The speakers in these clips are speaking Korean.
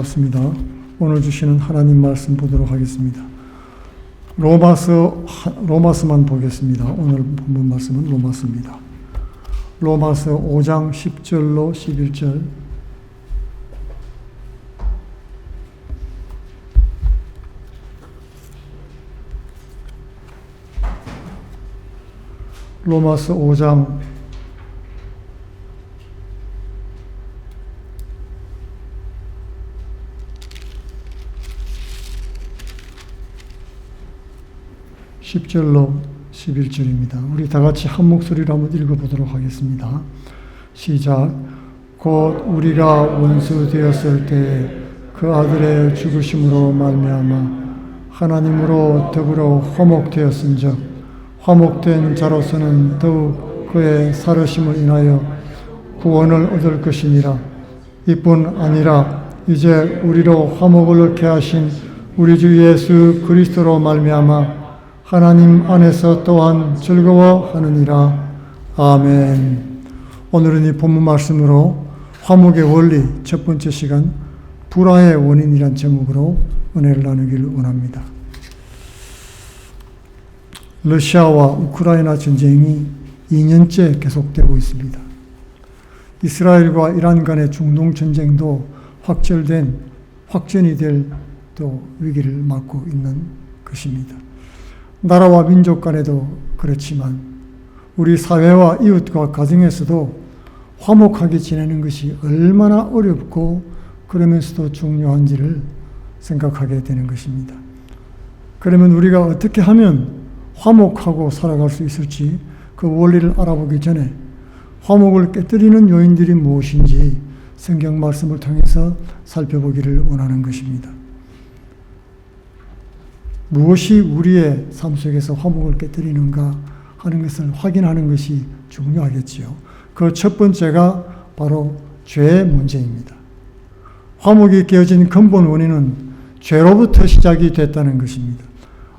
반갑습니다. 오늘 주시는 하나님 말씀 보도록 하겠습니다. 로마서만 보겠습니다. 오늘 본문 말씀은 로마서입니다. 로마서 5장 10절로 11절. 로마서 5장 10절로 11절입니다. 우리 다 같이 한 목소리로 한번 읽어보도록 하겠습니다. 시작. 곧 우리가 원수 되었을 때 그 아들의 죽으심으로 말미암아 하나님으로 더불어 화목되었은즉 화목된 자로서는 더욱 그의 살으심을 인하여 구원을 얻을 것이니라. 이뿐 아니라 이제 우리로 화목을 얻게 하신 우리 주 예수 그리스도로 말미암아 하나님 안에서 또한 즐거워하느니라. 아멘. 오늘은 이 본문 말씀으로 화목의 원리 첫 번째 시간 불화의 원인이란 제목으로 은혜를 나누기를 원합니다. 러시아와 우크라이나 전쟁이 2년째 계속되고 있습니다. 이스라엘과 이란 간의 중동 전쟁도 확전이 될 또 위기를 맞고 있는 것입니다. 나라와 민족 간에도 그렇지만 우리 사회와 이웃과 가정에서도 화목하게 지내는 것이 얼마나 어렵고 그러면서도 중요한지를 생각하게 되는 것입니다. 그러면 우리가 어떻게 하면 화목하고 살아갈 수 있을지 그 원리를 알아보기 전에 화목을 깨뜨리는 요인들이 무엇인지 성경 말씀을 통해서 살펴보기를 원하는 것입니다. 무엇이 우리의 삶 속에서 화목을 깨뜨리는가 하는 것을 확인하는 것이 중요하겠지요. 그 첫 번째가 바로 죄의 문제입니다. 화목이 깨어진 근본 원인은 죄로부터 시작이 됐다는 것입니다.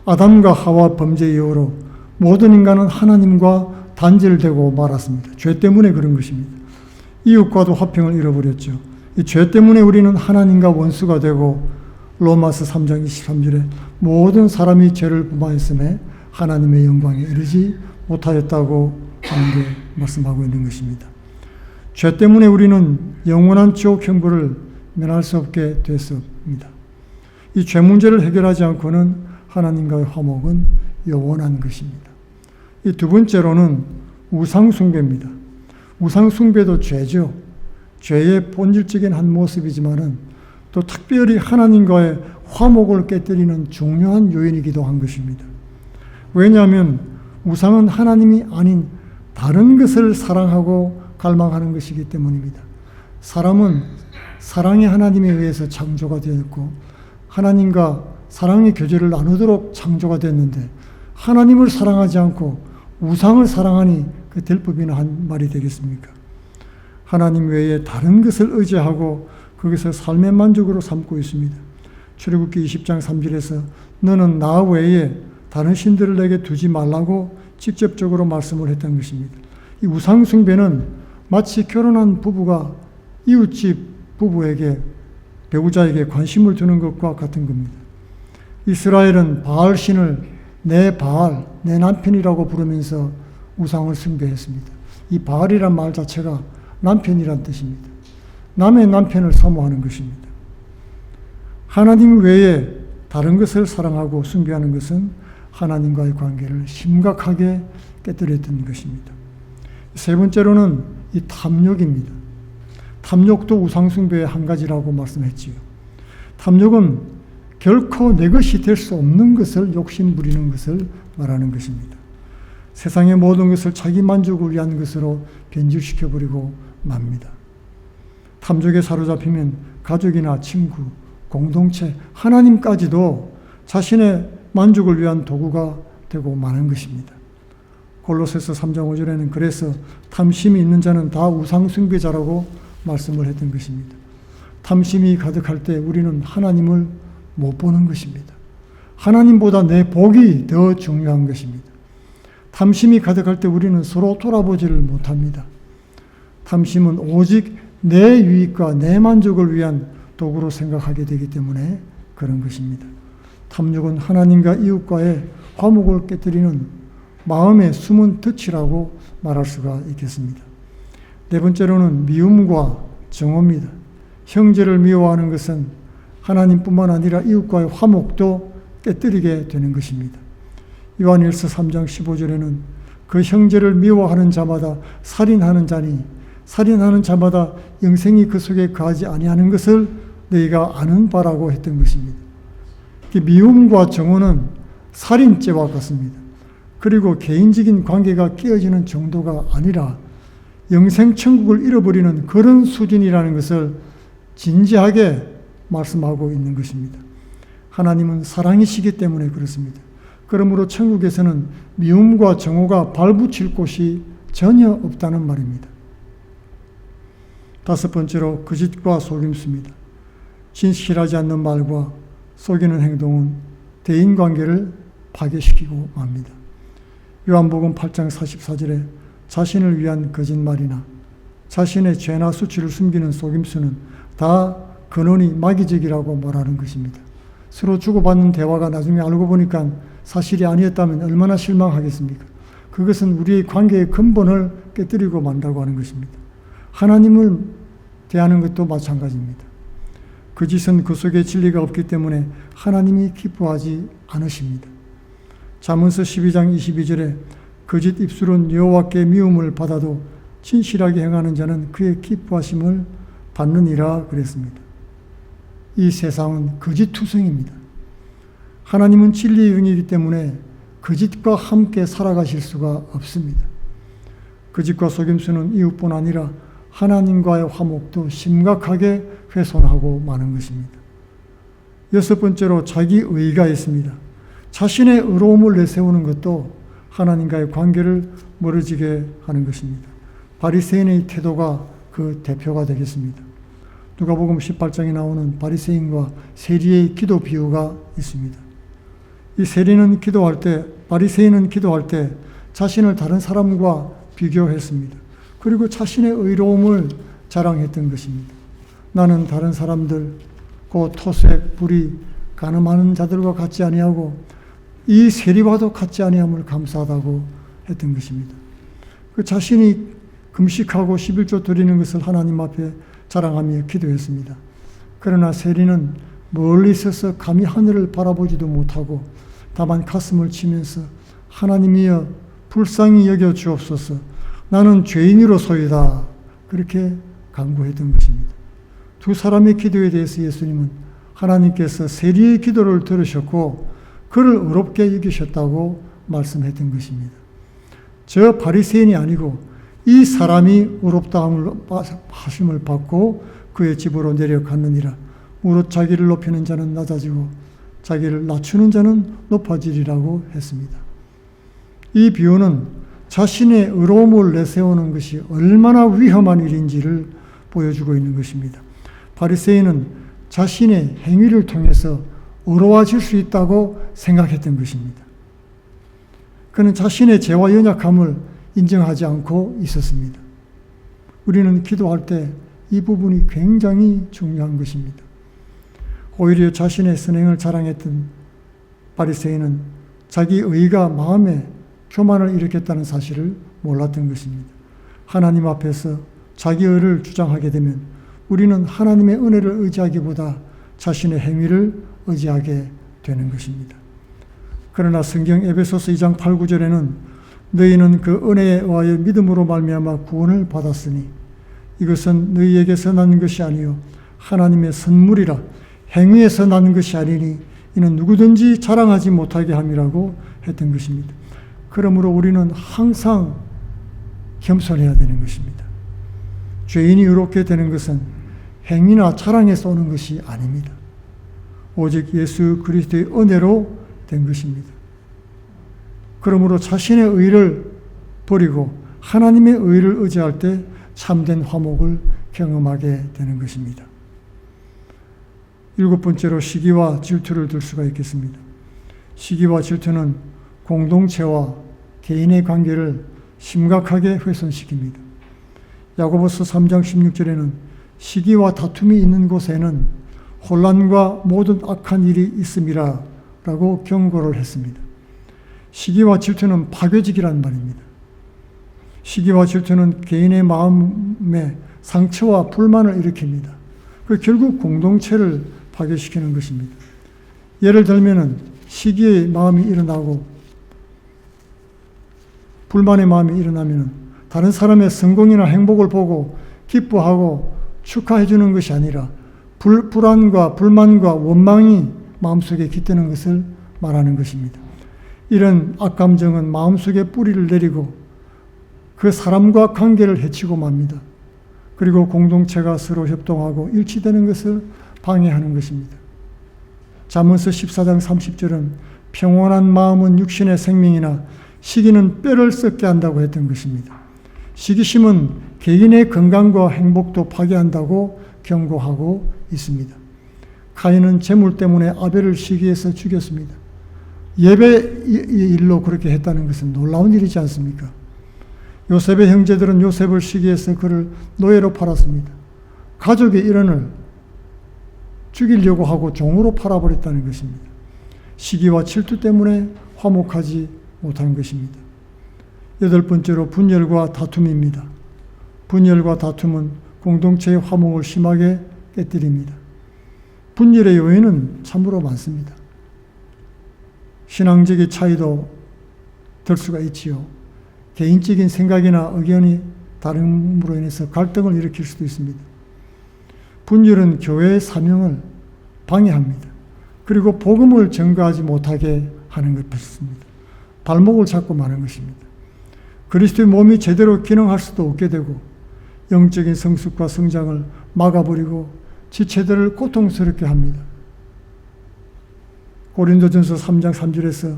아담과 하와 범죄 이후로 모든 인간은 하나님과 단절되고 말았습니다. 죄 때문에 그런 것입니다. 이웃과도 화평을 잃어버렸죠. 이 죄 때문에 우리는 하나님과 원수가 되고 로마서 3장 23절에 모든 사람이 죄를 범하였음에 하나님의 영광에 이르지 못하였다고 하는 게 말씀하고 있는 것입니다. 죄 때문에 우리는 영원한 지옥 형벌을 면할 수 없게 됐습니다. 이 죄 문제를 해결하지 않고는 하나님과의 화목은 영원한 것입니다. 이 두 번째로는 우상 숭배입니다. 우상 숭배도 죄죠. 죄의 본질적인 한 모습이지만은 또 특별히 하나님과의 화목을 깨뜨리는 중요한 요인이기도 한 것입니다. 왜냐하면 우상은 하나님이 아닌 다른 것을 사랑하고 갈망하는 것이기 때문입니다. 사람은 사랑의 하나님에 의해서 창조가 되었고 하나님과 사랑의 교제를 나누도록 창조가 됐는데 하나님을 사랑하지 않고 우상을 사랑하니 그 될 법이나 한 말이 되겠습니까? 하나님 외에 다른 것을 의지하고 거기서 삶의 만족으로 삼고 있습니다. 출애굽기 20장 3절에서 너는 나 외에 다른 신들을 내게 두지 말라고 직접적으로 말씀을 했던 것입니다. 이 우상 숭배는 마치 결혼한 부부가 이웃집 부부에게 배우자에게 관심을 두는 것과 같은 겁니다. 이스라엘은 바알 신을 내 바알, 내 남편이라고 부르면서 우상을 숭배했습니다. 이 바알이란 말 자체가 남편이란 뜻입니다. 남의 남편을 사모하는 것입니다. 하나님 외에 다른 것을 사랑하고 숭배하는 것은 하나님과의 관계를 심각하게 깨뜨렸던 것입니다. 세 번째로는 이 탐욕입니다. 탐욕도 우상 숭배의 한 가지라고 말씀했지요. 탐욕은 결코 내 것이 될 수 없는 것을 욕심 부리는 것을 말하는 것입니다. 세상의 모든 것을 자기 만족을 위한 것으로 변질시켜버리고 맙니다. 탐욕에 사로잡히면 가족이나 친구, 공동체, 하나님까지도 자신의 만족을 위한 도구가 되고 마는 것입니다. 골로새서 3장 5절에는 그래서 탐심이 있는 자는 다 우상 숭배자라고 말씀을 했던 것입니다. 탐심이 가득할 때 우리는 하나님을 못 보는 것입니다. 하나님보다 내 복이 더 중요한 것입니다. 탐심이 가득할 때 우리는 서로 돌아보지를 못합니다. 탐심은 오직 내 유익과 내 만족을 위한 도구로 생각하게 되기 때문에 그런 것입니다. 탐욕은 하나님과 이웃과의 화목을 깨뜨리는 마음의 숨은 덫이라고 말할 수가 있겠습니다. 네 번째로는 미움과 정오입니다. 형제를 미워하는 것은 하나님뿐만 아니라 이웃과의 화목도 깨뜨리게 되는 것입니다. 요한일서 3장 15절에는 그 형제를 미워하는 자마다 살인하는 자니 살인하는 자마다 영생이 그 속에 거하지 아니하는 것을 너희가 아는 바라고 했던 것입니다. 미움과 정오는 살인죄와 같습니다. 그리고 개인적인 관계가 깨어지는 정도가 아니라 영생 천국을 잃어버리는 그런 수준이라는 것을 진지하게 말씀하고 있는 것입니다. 하나님은 사랑이시기 때문에 그렇습니다. 그러므로 천국에서는 미움과 정오가 발붙일 곳이 전혀 없다는 말입니다. 다섯 번째로 거짓과 속임수입니다. 진실하지 않는 말과 속이는 행동은 대인관계를 파괴시키고 맙니다. 요한복음 8장 44절에 자신을 위한 거짓말이나 자신의 죄나 수치를 숨기는 속임수는 다 근원이 마귀적이라고 말하는 것입니다. 서로 주고받는 대화가 나중에 알고 보니까 사실이 아니었다면 얼마나 실망하겠습니까? 그것은 우리의 관계의 근본을 깨뜨리고 만다고 하는 것입니다. 하나님을 대하는 것도 마찬가지입니다. 거짓은 그 속에 진리가 없기 때문에 하나님이 기뻐하지 않으십니다. 잠언서 12장 22절에 거짓 입술은 여호와께 미움을 받아도 진실하게 행하는 자는 그의 기뻐하심을 받느니라 그랬습니다. 이 세상은 거짓투성입니다. 하나님은 진리의 영이기 때문에 거짓과 함께 살아가실 수가 없습니다. 거짓과 속임수는 이웃뿐 아니라 하나님과의 화목도 심각하게 훼손하고 마는 것입니다. 여섯 번째로 자기 의가 있습니다. 자신의 의로움을 내세우는 것도 하나님과의 관계를 멀어지게 하는 것입니다. 바리새인의 태도가 그 대표가 되겠습니다. 누가복음 18장에 나오는 바리새인과 세리의 기도 비유가 있습니다. 이 세리는 기도할 때, 바리새인은 기도할 때 자신을 다른 사람과 비교했습니다. 그리고 자신의 의로움을 자랑했던 것입니다. 나는 다른 사람들, 그 토색, 불의, 간음하는 자들과 같지 아니하고 이 세리와도 같지 아니함을 감사하다고 했던 것입니다. 그 자신이 금식하고 11조 드리는 것을 하나님 앞에 자랑하며 기도했습니다. 그러나 세리는 멀리 서서 감히 하늘을 바라보지도 못하고 다만 가슴을 치면서 하나님이여 불쌍히 여겨 주옵소서 나는 죄인으로소이다 그렇게 간구했던 것입니다. 두 사람의 기도에 대해서 예수님은 하나님께서 세리의 기도를 들으셨고 그를 의롭게 여기셨다고 말씀했던 것입니다. 저 바리새인이 아니고 이 사람이 의롭다 하심을 받고 그의 집으로 내려갔느니라. 무릇 자기를 높이는 자는 낮아지고 자기를 낮추는 자는 높아지리라고 했습니다. 이 비유는 자신의 의로움을 내세우는 것이 얼마나 위험한 일인지를 보여주고 있는 것입니다. 바리새인은 자신의 행위를 통해서 의로워질 수 있다고 생각했던 것입니다. 그는 자신의 죄와 연약함을 인정하지 않고 있었습니다. 우리는 기도할 때 이 부분이 굉장히 중요한 것입니다. 오히려 자신의 선행을 자랑했던 바리새인은 자기 의가 마음에 교만을 일으켰다는 사실을 몰랐던 것입니다. 하나님 앞에서 자기 의를 주장하게 되면 우리는 하나님의 은혜를 의지하기보다 자신의 행위를 의지하게 되는 것입니다. 그러나 성경 에베소서 2장 8, 9절에는 너희는 그 은혜와 믿음으로 말미암아 구원을 받았으니 이것은 너희에게서 난 것이 아니요 하나님의 선물이라 행위에서 난 것이 아니니 이는 누구든지 자랑하지 못하게 함이라고 했던 것입니다. 그러므로 우리는 항상 겸손해야 되는 것입니다. 죄인이 의롭게 되는 것은 행위나 자랑에서 오는 것이 아닙니다. 오직 예수 그리스도의 은혜로 된 것입니다. 그러므로 자신의 의를 버리고 하나님의 의를 의지할 때 참된 화목을 경험하게 되는 것입니다. 일곱 번째로 시기와 질투를 들 수가 있겠습니다. 시기와 질투는 공동체와 개인의 관계를 심각하게 훼손시킵니다. 야고보서 3장 16절에는 시기와 다툼이 있는 곳에는 혼란과 모든 악한 일이 있음이라 라고 경고를 했습니다. 시기와 질투는 파괴적이라는 말입니다. 시기와 질투는 개인의 마음에 상처와 불만을 일으킵니다. 결국 공동체를 파괴시키는 것입니다. 예를 들면은 시기의 마음이 일어나고 불만의 마음이 일어나면 다른 사람의 성공이나 행복을 보고 기뻐하고 축하해 주는 것이 아니라 불안과 불만과 원망이 마음속에 깃드는 것을 말하는 것입니다. 이런 악감정은 마음속에 뿌리를 내리고 그 사람과 관계를 해치고 맙니다. 그리고 공동체가 서로 협동하고 일치되는 것을 방해하는 것입니다. 잠언서 14장 30절은 평온한 마음은 육신의 생명이나 시기는 뼈를 썩게 한다고 했던 것입니다. 시기심은 개인의 건강과 행복도 파괴한다고 경고하고 있습니다. 가인은 재물 때문에 아벨을 시기해서 죽였습니다. 예배의 일로 그렇게 했다는 것은 놀라운 일이지 않습니까? 요셉의 형제들은 요셉을 시기해서 그를 노예로 팔았습니다. 가족의 일원을 죽이려고 하고 종으로 팔아버렸다는 것입니다. 시기와 질투 때문에 화목하지 못한 것입니다. 8번째로 분열과 다툼입니다. 분열과 다툼은 공동체의 화목을 심하게 깨뜨립니다. 분열의 요인은 참으로 많습니다. 신앙적인 차이도 들 수가 있지요. 개인적인 생각이나 의견이 다름으로 인해서 갈등을 일으킬 수도 있습니다. 분열은 교회의 사명을 방해합니다. 그리고 복음을 전가하지 못하게 하는 것입니다. 발목을 잡고 마는 것입니다. 그리스도의 몸이 제대로 기능할 수도 없게 되고 영적인 성숙과 성장을 막아버리고 지체들을 고통스럽게 합니다. 고린도전서 3장 3절에서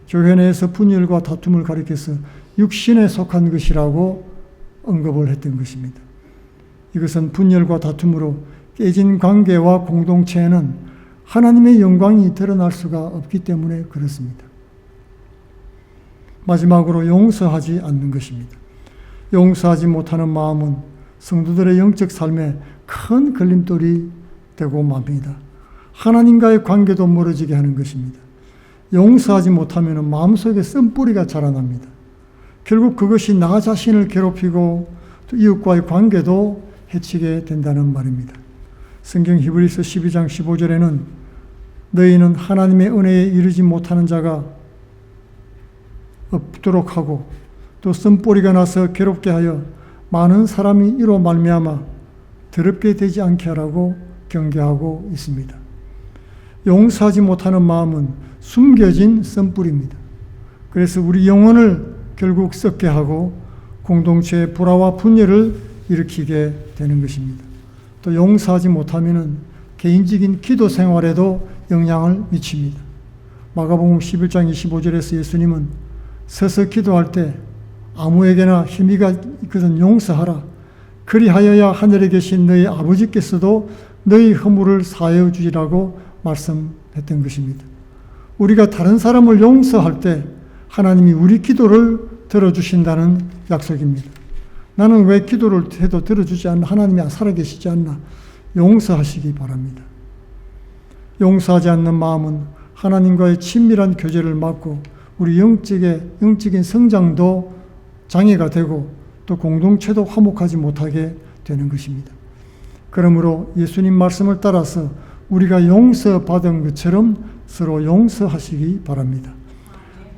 교회 내에서 분열과 다툼을 가리켜서 육신에 속한 것이라고 언급을 했던 것입니다. 이것은 분열과 다툼으로 깨진 관계와 공동체에는 하나님의 영광이 드러날 수가 없기 때문에 그렇습니다. 마지막으로 용서하지 않는 것입니다. 용서하지 못하는 마음은 성도들의 영적 삶에 큰 걸림돌이 되고 맙니다. 하나님과의 관계도 멀어지게 하는 것입니다. 용서하지 못하면 마음속에 쓴뿌리가 자라납니다. 결국 그것이 나 자신을 괴롭히고 또 이웃과의 관계도 해치게 된다는 말입니다. 성경 히브리서 12장 15절에는 너희는 하나님의 은혜에 이르지 못하는 자가 없도록 하고 또 쓴뿌리가 나서 괴롭게 하여 많은 사람이 이로 말미암아 더럽게 되지 않게 하라고 경계하고 있습니다. 용서하지 못하는 마음은 숨겨진 쓴뿌리입니다. 그래서 우리 영혼을 결국 썩게 하고 공동체의 불화와 분열을 일으키게 되는 것입니다. 또 용서하지 못하면 개인적인 기도 생활에도 영향을 미칩니다. 마가복음 11장 25절에서 예수님은 서서 기도할 때 아무에게나 힘이가 있거든 용서하라. 그리하여야 하늘에 계신 너희 아버지께서도 너희 허물을 사하여 주시라고 말씀했던 것입니다. 우리가 다른 사람을 용서할 때 하나님이 우리 기도를 들어주신다는 약속입니다. 나는 왜 기도를 해도 들어주지 않나? 하나님이 살아계시지 않나? 용서하시기 바랍니다. 용서하지 않는 마음은 하나님과의 친밀한 교제를 막고 우리 영적인 성장도 장애가 되고 또 공동체도 화목하지 못하게 되는 것입니다. 그러므로 예수님 말씀을 따라서 우리가 용서받은 것처럼 서로 용서하시기 바랍니다.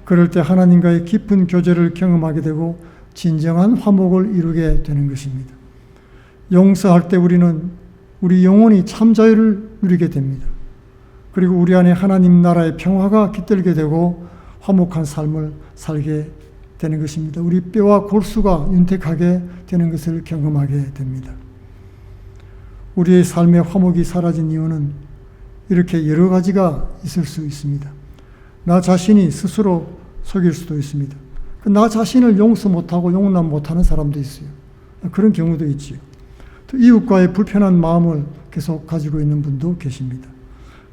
그럴 때 하나님과의 깊은 교제를 경험하게 되고 진정한 화목을 이루게 되는 것입니다. 용서할 때 우리는 우리 영혼이 참 자유를 누리게 됩니다. 그리고 우리 안에 하나님 나라의 평화가 깃들게 되고 화목한 삶을 살게 되는 것입니다. 우리 뼈와 골수가 윤택하게 되는 것을 경험하게 됩니다. 우리의 삶의 화목이 사라진 이유는 이렇게 여러 가지가 있을 수 있습니다. 나 자신이 스스로 속일 수도 있습니다. 나 자신을 용서 못하고 용납 못하는 사람도 있어요. 그런 경우도 있지요. 또 이웃과의 불편한 마음을 계속 가지고 있는 분도 계십니다.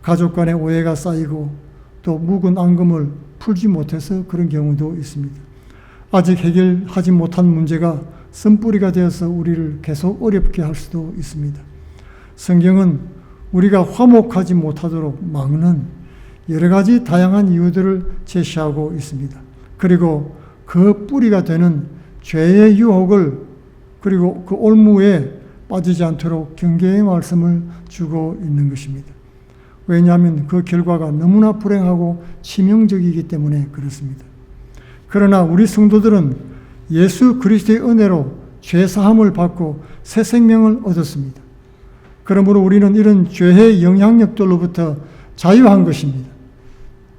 가족 간의 오해가 쌓이고 또 묵은 앙금을 풀지 못해서 그런 경우도 있습니다. 아직 해결하지 못한 문제가 쓴뿌리가 되어서 우리를 계속 어렵게 할 수도 있습니다. 성경은 우리가 화목하지 못하도록 막는 여러 가지 다양한 이유들을 제시하고 있습니다. 그리고 그 뿌리가 되는 죄의 유혹을, 그리고 그 올무에 빠지지 않도록 경계의 말씀을 주고 있는 것입니다. 왜냐하면 그 결과가 너무나 불행하고 치명적이기 때문에 그렇습니다. 그러나 우리 성도들은 예수 그리스도의 은혜로 죄 사함을 받고 새 생명을 얻었습니다. 그러므로 우리는 이런 죄의 영향력들로부터 자유한 것입니다.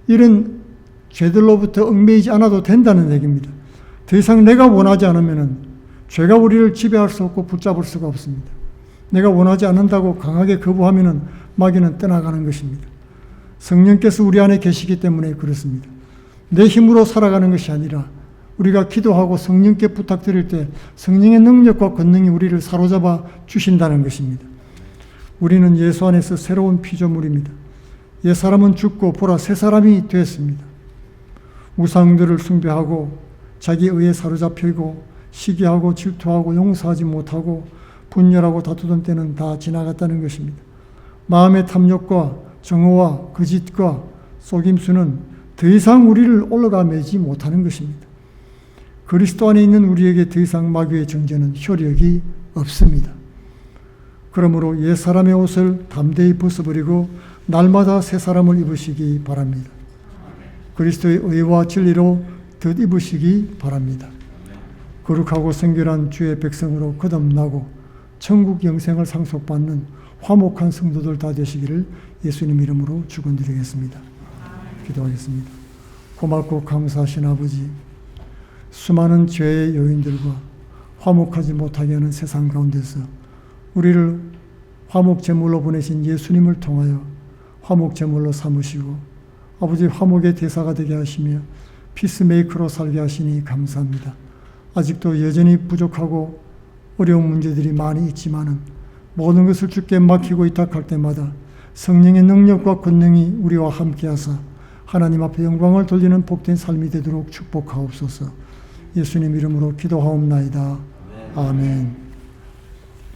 이런 죄들로부터 얽매이지 않아도 된다는 얘기입니다. 더 이상 내가 원하지 않으면 죄가 우리를 지배할 수 없고 붙잡을 수가 없습니다. 내가 원하지 않는다고 강하게 거부하면 마귀는 떠나가는 것입니다. 성령께서 우리 안에 계시기 때문에 그렇습니다. 내 힘으로 살아가는 것이 아니라 우리가 기도하고 성령께 부탁드릴 때 성령의 능력과 권능이 우리를 사로잡아 주신다는 것입니다. 우리는 예수 안에서 새로운 피조물입니다. 옛 사람은 죽고 보라 새 사람이 되었습니다. 우상들을 숭배하고 자기 의에 사로잡히고 시기하고 질투하고 용서하지 못하고 분열하고 다투던 때는 다 지나갔다는 것입니다. 마음의 탐욕과 정오와 거짓과 속임수는 더 이상 우리를 올라가 매지 못하는 것입니다. 그리스도 안에 있는 우리에게 더 이상 마귀의 정죄는 효력이 없습니다. 그러므로 옛 사람의 옷을 담대히 벗어버리고 날마다 새 사람을 입으시기 바랍니다. 그리스도의 의와 진리로 덧입으시기 바랍니다. 거룩하고 성결한 주의 백성으로 거듭나고 천국 영생을 상속받는 화목한 성도들 다 되시기를 예수님 이름으로 축원드리겠습니다. 기도하겠습니다. 고맙고 감사하신 아버지, 수많은 죄의 요인들과 화목하지 못하게 하는 세상 가운데서 우리를 화목 제물로 보내신 예수님을 통하여 화목 제물로 삼으시고 아버지 화목의 대사가 되게 하시며 피스메이커로 살게 하시니 감사합니다. 아직도 여전히 부족하고 어려운 문제들이 많이 있지만은 모든 것을 주께 맡기고 의탁할 때마다 성령의 능력과 권능이 우리와 함께하사 하나님 앞에 영광을 돌리는 복된 삶이 되도록 축복하옵소서. 예수님 이름으로 기도하옵나이다. 아멘.